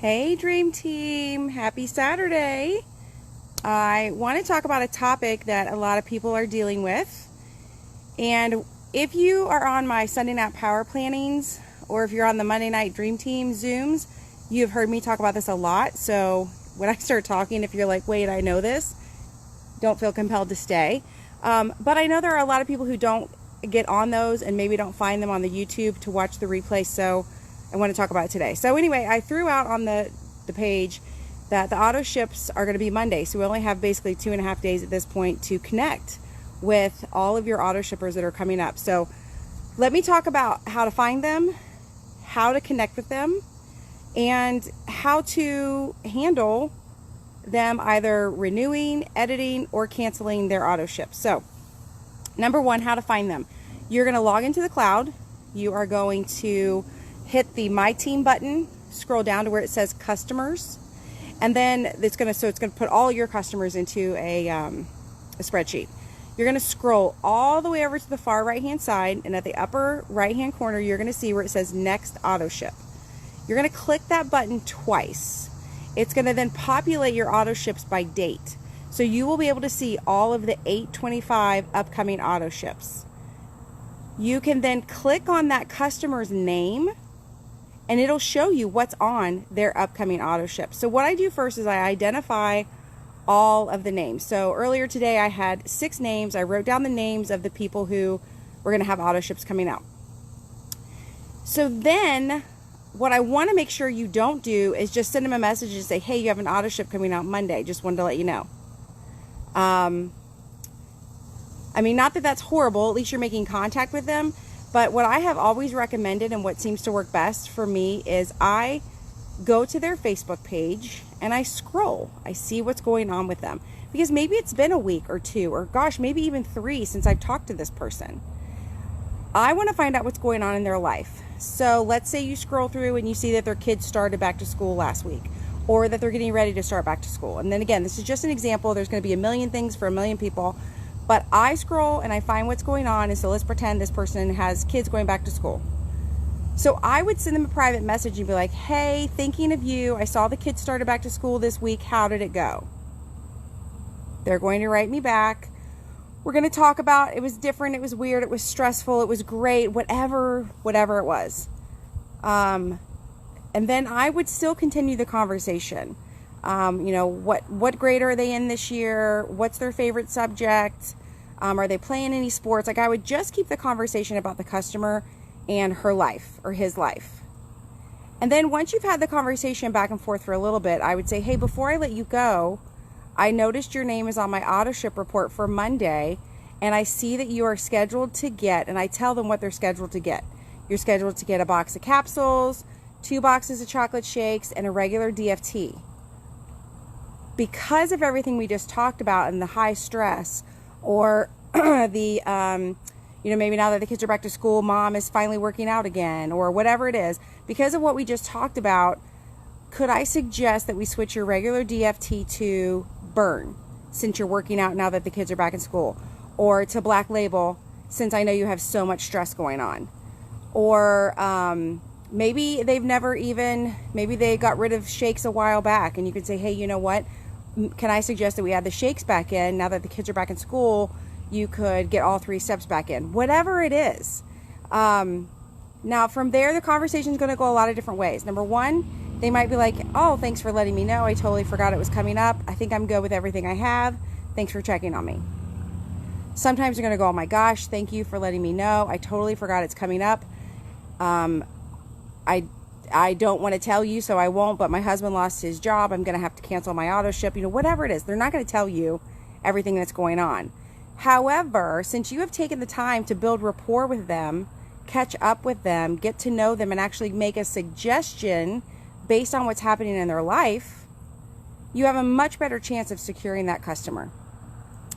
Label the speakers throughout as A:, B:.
A: Hey Dream Team, happy Saturday. I want to talk about a topic that a lot of people are dealing with. And if you are on my Sunday night power plannings or if you're on the Monday night Dream Team Zooms, you've heard me talk about this a lot. So when I start talking, if you're like, wait, I know this, don't feel compelled to stay. But I know there are a lot of people who don't get on those and maybe don't find them on the YouTube to watch the replay. So I want to talk about it today. So anyway, I threw out on the page that the auto ships are going to be Monday. So we only have basically 2.5 days at this point to connect with all of your auto shippers that are coming up. So let me talk about how to find them, how to connect with them, and how to handle them either renewing, editing, or canceling their auto ships. So number one, how to find them. You're going to log into the cloud. You are going to hit the My Team button, scroll down to where it says customers, and then it's going to put all your customers into a spreadsheet. You're going to scroll all the way over to the far right hand side, and at the upper right hand corner you're going to see where it says next auto ship. You're going to click that button twice. It's going to then populate your auto ships by date, so you will be able to see all of the 8/25 upcoming auto ships. You can then click on that customer's name and it'll show you what's on their upcoming auto ship. So what I do first is I identify all of the names. So earlier today I had 6 names. I wrote down the names of the people who were going to have auto ships coming out. So then what I want to make sure you don't do is just send them a message and say, hey, you have an auto ship coming out Monday. Just wanted to let you know. I mean, not that that's horrible. At least you're making contact with them. But what I have always recommended and what seems to work best for me is I go to their Facebook page and I scroll. I see what's going on with them. Because maybe it's been a week or 2 or gosh, maybe even 3 since I've talked to this person. I want to find out what's going on in their life. So let's say you scroll through and you see that their kids started back to school last week, or that they're getting ready to start back to school. And then again, this is just an example. There's going to be a million things for a million people. But I scroll and I find what's going on. And so let's pretend this person has kids going back to school. So I would send them a private message and be like, hey, thinking of you. I saw the kids started back to school this week. How did it go? They're going to write me back. We're going to talk about it was different. It was weird. It was stressful. It was great. Whatever it was. And then I would still continue the conversation. What grade are they in this year? What's their favorite subject? Are they playing any sports? Like, I would just keep the conversation about the customer and her life or his life. And then once you've had the conversation back and forth for a little bit, I would say, hey, before I let you go, I noticed your name is on my auto ship report for Monday, and I see that you are scheduled to get, and I tell them what they're scheduled to get. You're scheduled to get a box of capsules, 2 boxes of chocolate shakes, and a regular DFT. Because of everything we just talked about and the high stress, or maybe now that the kids are back to school, mom is finally working out again, or whatever it is, because of what we just talked about, could I suggest that we switch your regular DFT to Burn, since you're working out now that the kids are back in school, or to Black Label, since I know you have so much stress going on, or maybe they got rid of shakes a while back, and you could say, hey, you know what? Can I suggest that we add the shakes back in now that the kids are back in school? You could get all 3 steps back in, whatever it is. Now from there, the conversation is going to go a lot of different ways. Number one, they might be like, oh, thanks for letting me know. I totally forgot it was coming up. I think I'm good with everything I have. Thanks for checking on me. Sometimes they're going to go, oh my gosh, thank you for letting me know. I totally forgot it's coming up. I don't want to tell you, so I won't, but my husband lost his job. I'm going to have to cancel my auto ship. Whatever it is, they're not going to tell you everything that's going on. However, since you have taken the time to build rapport with them, catch up with them, get to know them, and actually make a suggestion based on what's happening in their life, you have a much better chance of securing that customer.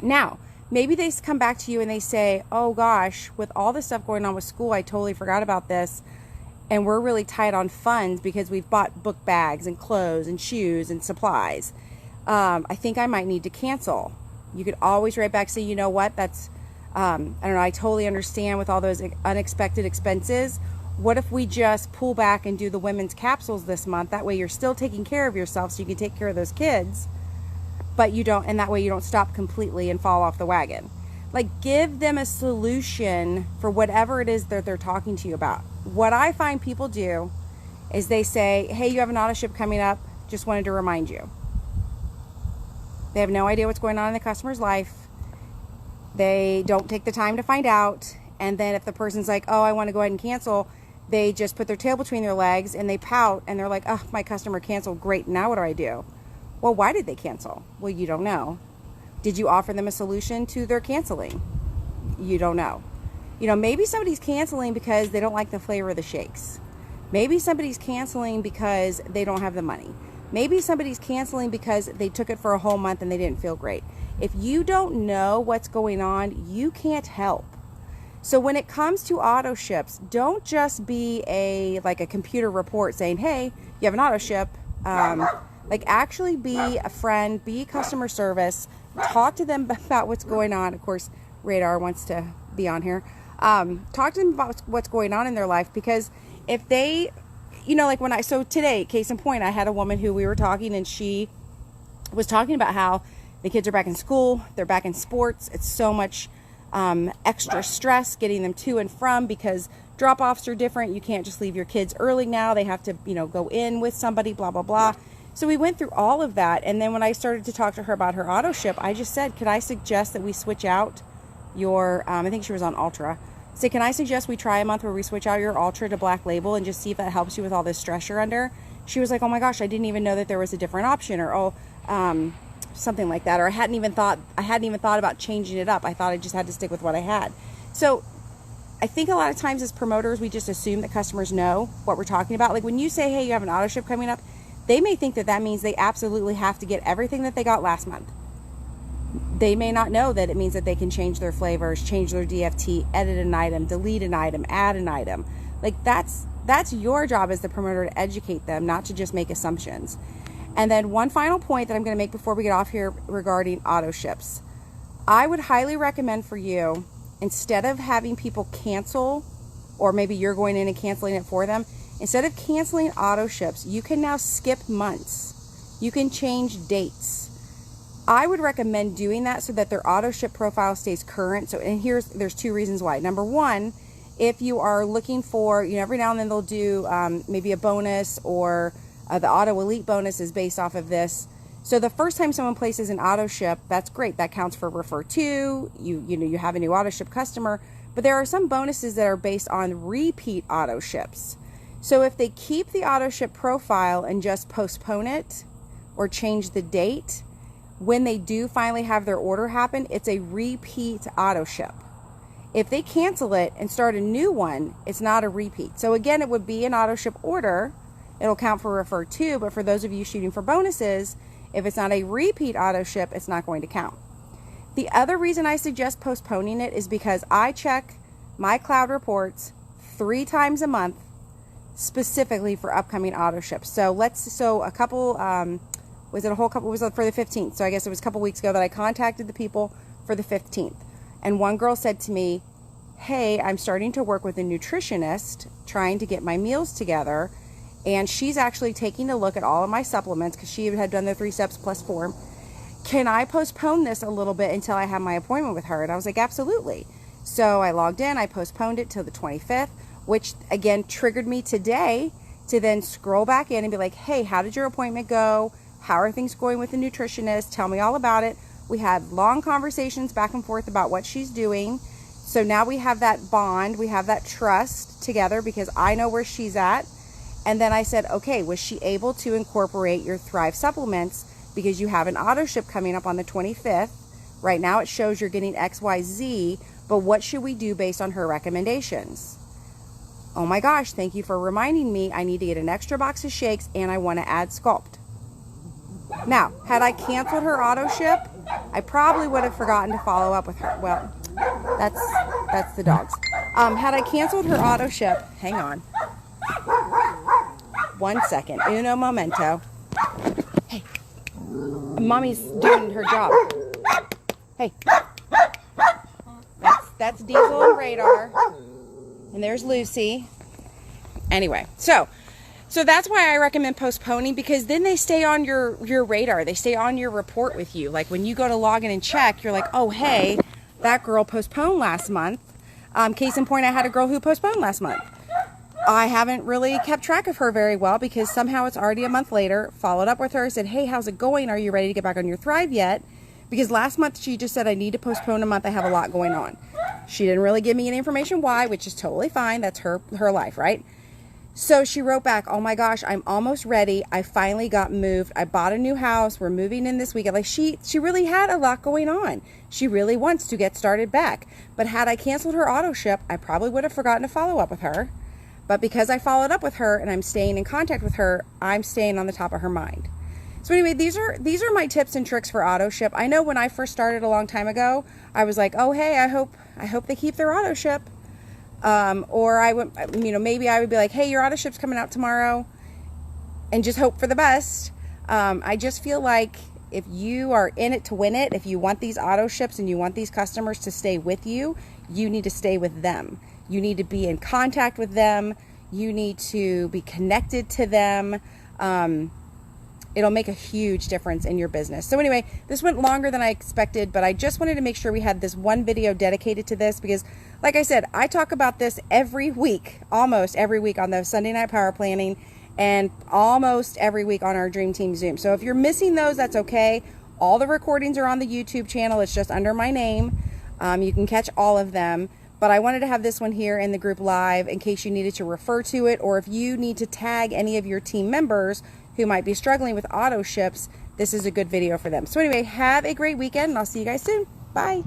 A: Now, maybe they come back to you and they say, oh gosh, with all this stuff going on with school, I totally forgot about this. And we're really tight on funds because we've bought book bags and clothes and shoes and supplies. I think I might need to cancel. You could always write back, say, you know what, that's, I don't know, I totally understand with all those unexpected expenses, What if we just pull back and do the women's capsules this month? That way you're still taking care of yourself so you can take care of those kids, but you don't, and that way you don't stop completely and fall off the wagon. Like, give them a solution for whatever it is that they're talking to you about. What I find people do is they say, hey, you have an auto ship coming up, just wanted to remind you. They have no idea what's going on in the customer's life. They don't take the time to find out. And then if the person's like, oh, I want to go ahead and cancel, they just put their tail between their legs and they pout and they're like, oh, my customer canceled. Great. Now what do I do? Well, why did they cancel? Well, you don't know. Did you offer them a solution to their canceling? You don't know. You know, maybe somebody's canceling because they don't like the flavor of the shakes. Maybe somebody's canceling because they don't have the money. Maybe somebody's canceling because they took it for a whole month and they didn't feel great. If you don't know what's going on, you can't help. So when it comes to auto ships, don't just be a computer report saying, hey, you have an auto ship. Like, actually be a friend, be customer service, talk to them about what's going on. Of course, Radar wants to be on here. Talk to them about what's going on in their life, because if they, you know, like so today, case in point, I had a woman who we were talking, and she was talking about how the kids are back in school, they're back in sports. It's so much extra stress getting them to and from, because drop-offs are different. You can't just leave your kids early now. They have to, you know, go in with somebody, blah, blah, blah. So we went through all of that. And then when I started to talk to her about her auto ship, I just said, could I suggest that we switch out your, I think she was on Ultra. So can I suggest we try a month where we switch out your Ultra to Black Label and just see if that helps you with all this stress you're under? She was like, oh my gosh, I didn't even know that there was a different option, or something like that. Or I hadn't even thought about changing it up. I thought I just had to stick with what I had. So I think a lot of times as promoters, we just assume that customers know what we're talking about. Like when you say, hey, you have an auto ship coming up, they may think that that means they absolutely have to get everything that they got last month. They may not know that it means that they can change their flavors, change their DFT, edit an item, delete an item, add an item. Like that's your job as the promoter, to educate them, not to just make assumptions. And then one final point that I'm going to make before we get off here regarding auto ships. I would highly recommend for you, instead of having people cancel, or maybe you're going in and canceling it for them, instead of canceling auto ships, you can now skip months. You can change dates. I would recommend doing that so that their auto ship profile stays current. So, and there's two reasons why. Number one, if you are looking for, you know, every now and then they'll do maybe a bonus, or the auto elite bonus is based off of this. So the first time someone places an auto ship, that's great. That counts for refer to. You know, you have a new auto ship customer. But there are some bonuses that are based on repeat auto ships. So if they keep the auto ship profile and just postpone it or change the date, when they do finally have their order happen, it's a repeat auto ship. If they cancel it and start a new one, it's not a repeat. So again, it would be an auto ship order. It'll count for refer to, but for those of you shooting for bonuses, if it's not a repeat auto ship, it's not going to count. The other reason I suggest postponing it is because I check my cloud reports 3 times a month specifically for upcoming auto ships. So a couple, was it for the 15th? So I guess it was a couple weeks ago that I contacted the people for the 15th. And one girl said to me, hey, I'm starting to work with a nutritionist trying to get my meals together. And she's actually taking a look at all of my supplements because she had done the 3 steps plus form. Can I postpone this a little bit until I have my appointment with her? And I was like, absolutely. So I logged in, I postponed it till the 25th, which again triggered me today to then scroll back in and be like, hey, how did your appointment go? How are things going with the nutritionist? Tell me all about it. We had long conversations back and forth about what she's doing. So now we have that bond, we have that trust together because I know where she's at. And then I said, okay, was she able to incorporate your Thrive supplements because you have an auto ship coming up on the 25th. Right now it shows you're getting XYZ, but what should we do based on her recommendations? Oh my gosh, thank you for reminding me. I need to get an extra box of shakes and I want to add Sculpt. Now, had I canceled her auto ship, I probably would have forgotten to follow up with her. Well, that's the dogs. Had I canceled her auto ship, hang on. 1 second. Uno momento. Hey, mommy's doing her job. Hey, that's Diesel and Radar, and there's Lucy. Anyway, so that's why I recommend postponing, because then they stay on your radar. They stay on your report with you. Like when you go to log in and check, you're like, oh, hey, that girl postponed last month. Case in point, I had a girl who postponed last month. I haven't really kept track of her very well because somehow it's already a month later. Followed up with her, said, hey, how's it going? Are you ready to get back on your Thrive yet? Because last month she just said, I need to postpone a month. I have a lot going on. She didn't really give me any information why, which is totally fine. That's her life, right? So she wrote back, oh my gosh, I'm almost ready. I finally got moved. I bought a new house. We're moving in this weekend. Like she really had a lot going on. She really wants to get started back. But had I canceled her auto ship, I probably would have forgotten to follow up with her. But because I followed up with her and I'm staying in contact with her, I'm staying on the top of her mind. So anyway, these are my tips and tricks for auto ship. I know when I first started a long time ago, I was like, oh hey, I hope they keep their auto ship. Or I would, maybe I would be like, hey, your auto ship's coming out tomorrow, and just hope for the best. I just feel like if you are in it to win it, if you want these auto ships and you want these customers to stay with you, you need to stay with them. You need to be in contact with them. You need to be connected to them. It'll make a huge difference in your business. So anyway, this went longer than I expected, but I just wanted to make sure we had this one video dedicated to this because, like I said, I talk about this every week, almost every week on the Sunday Night Power Planning and almost every week on our Dream Team Zoom. So if you're missing those, that's okay. All the recordings are on the YouTube channel. It's just under my name. You can catch all of them. But I wanted to have this one here in the group live in case you needed to refer to it, or if you need to tag any of your team members who might be struggling with auto ships, this is a good video for them. So anyway, have a great weekend, and I'll see you guys soon. Bye.